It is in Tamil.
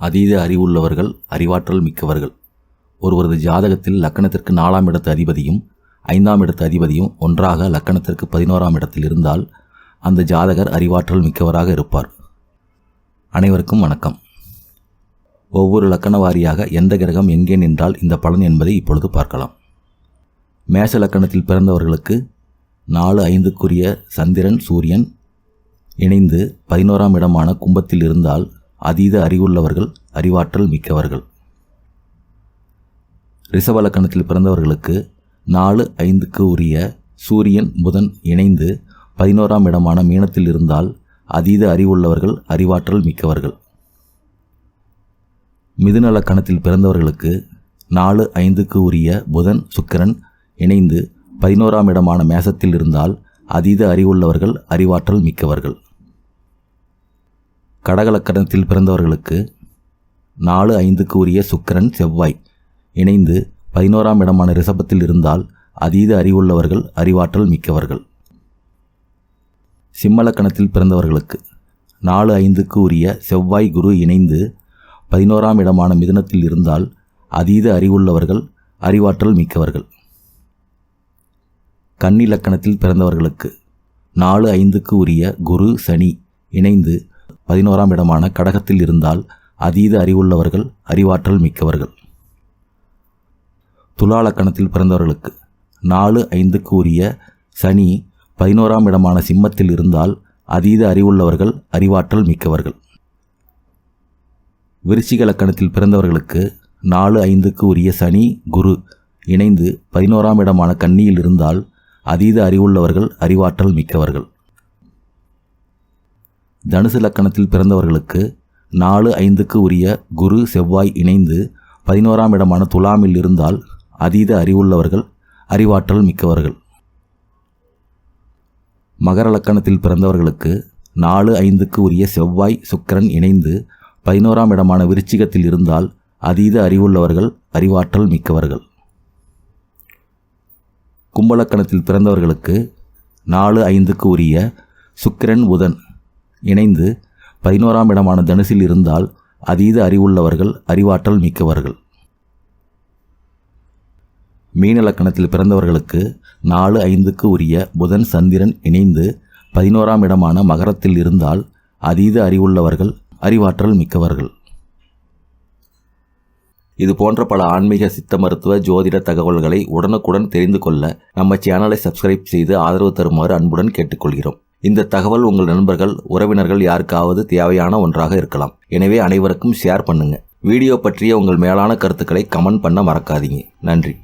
அதீத அறிவுள்ளவர்கள், அறிவாற்றல் மிக்கவர்கள். ஒருவரது ஜாதகத்தில் லக்கணத்திற்கு 4ஆம் இடத்து அதிபதியும் 5ஆம் இடத்து அதிபதியும் ஒன்றாக லக்கணத்திற்கு 11ஆம் இடத்தில் இருந்தால் அந்த ஜாதகர் அறிவாற்றல் மிக்கவராக இருப்பார். அனைவருக்கும் வணக்கம். ஒவ்வொரு லக்கண வாரியாக எந்த கிரகம் எங்கே நின்றால் இந்த பலன் என்பதை இப்பொழுது பார்க்கலாம். மேஷ லக்கணத்தில் பிறந்தவர்களுக்கு 4-5க்குரிய சந்திரன் சூரியன் இணைந்து 11ஆம் இடமான கும்பத்தில் இருந்தால் அதீத அறிவுள்ளவர்கள், அறிவாற்றல் மிக்கவர்கள். ரிஷப லக்கணத்தில் பிறந்தவர்களுக்கு 4-5க்கு உரிய சூரியன் புதன் இணைந்து 11ஆம் இடமான மீனத்தில் இருந்தால் அதீத அறிவுள்ளவர்கள், அறிவாற்றல் மிக்கவர்கள். மிதுன லக்கணத்தில் பிறந்தவர்களுக்கு 4-5க்கு உரிய புதன் சுக்கிரன் இணைந்து 11ஆம் இடமான மேசத்தில் இருந்தால் அதீத அறிவுள்ளவர்கள், அறிவாற்றல் மிக்கவர்கள். கடகலக்கணத்தில் பிறந்தவர்களுக்கு 4-5க்கு உரிய சுக்கிரன் செவ்வாய் இணைந்து 11ஆம் இடமான ரிஷபத்தில் இருந்தால் அதீத அறிவுள்ளவர்கள், அறிவாற்றல் மிக்கவர்கள். சிம்மலக்கணத்தில் பிறந்தவர்களுக்கு 4-5க்கு உரிய செவ்வாய் குரு இணைந்து 11ஆம் இடமான மிதுனத்தில் இருந்தால் அதீத அறிவுள்ளவர்கள், அறிவாற்றல் மிக்கவர்கள். கன்னி லக்கணத்தில் பிறந்தவர்களுக்கு 4-5க்கு உரிய குரு சனி இணைந்து 11ஆம் இடமான கடகத்தில் இருந்தால் அதீத அறிவுள்ளவர்கள், அறிவாற்றல் மிக்கவர்கள். துலா லக்கணத்தில் பிறந்தவர்களுக்கு 4-5க்கு உரிய சனி 11ஆம் இடமான சிம்மத்தில் இருந்தால் அதீத அறிவுள்ளவர்கள், அறிவாற்றல் மிக்கவர்கள். விருச்சிக லக்கணத்தில் பிறந்தவர்களுக்கு 4-5க்கு உரிய சனி குரு இணைந்து 11ஆம் இடமான கன்னியில் இருந்தால் அதீத அறிவுள்ளவர்கள், அறிவாற்றல் மிக்கவர்கள். தனுசு லக்கணத்தில் பிறந்தவர்களுக்கு 4-5க்கு உரிய குரு செவ்வாய் இணைந்து 11ஆம் இடமான துலாமில் இருந்தால் அதீத அறிவுள்ளவர்கள், அறிவாற்றல் மிக்கவர்கள். மகர லக்கணத்தில் பிறந்தவர்களுக்கு 4-5க்கு உரிய செவ்வாய் சுக்கிரன் இணைந்து 11ஆம் இடமான விருச்சிகத்தில் இருந்தால் அதீத அறிவுள்ளவர்கள், அறிவாற்றல் மிக்கவர்கள். கும்பலக்கணத்தில் பிறந்தவர்களுக்கு 4-5க்கு உரிய சுக்கிரன் புதன் இணைந்து 11ஆம் இடமான தனுசில் இருந்தால் அதீத அறிவுள்ளவர்கள், அறிவாற்றல் மிக்கவர்கள். மீன லக்கணத்தில் பிறந்தவர்களுக்கு 4-5க்கு உரிய புதன் சந்திரன் இணைந்து 11ஆம் இடமான மகரத்தில் இருந்தால் அதீத அறிவுள்ளவர்கள், அறிவாற்றல் மிக்கவர்கள். இது போன்ற பல ஆன்மீக, சித்த மருத்துவ, ஜோதிட தகவல்களை உடனுக்குடன் தெரிந்து கொள்ள நம்ம சேனலை சப்ஸ்கிரைப் செய்து ஆதரவு தருமாறு அன்புடன் கேட்டுக்கொள்கிறோம். இந்த தகவல் உங்கள் நண்பர்கள், உறவினர்கள் யாருக்காவது தேவையான ஒன்றாக இருக்கலாம். எனவே அனைவருக்கும் ஷேர் பண்ணுங்க. வீடியோ பற்றிய உங்கள் மேலான கருத்துக்களை கமெண்ட் பண்ண மறக்காதீங்க. நன்றி.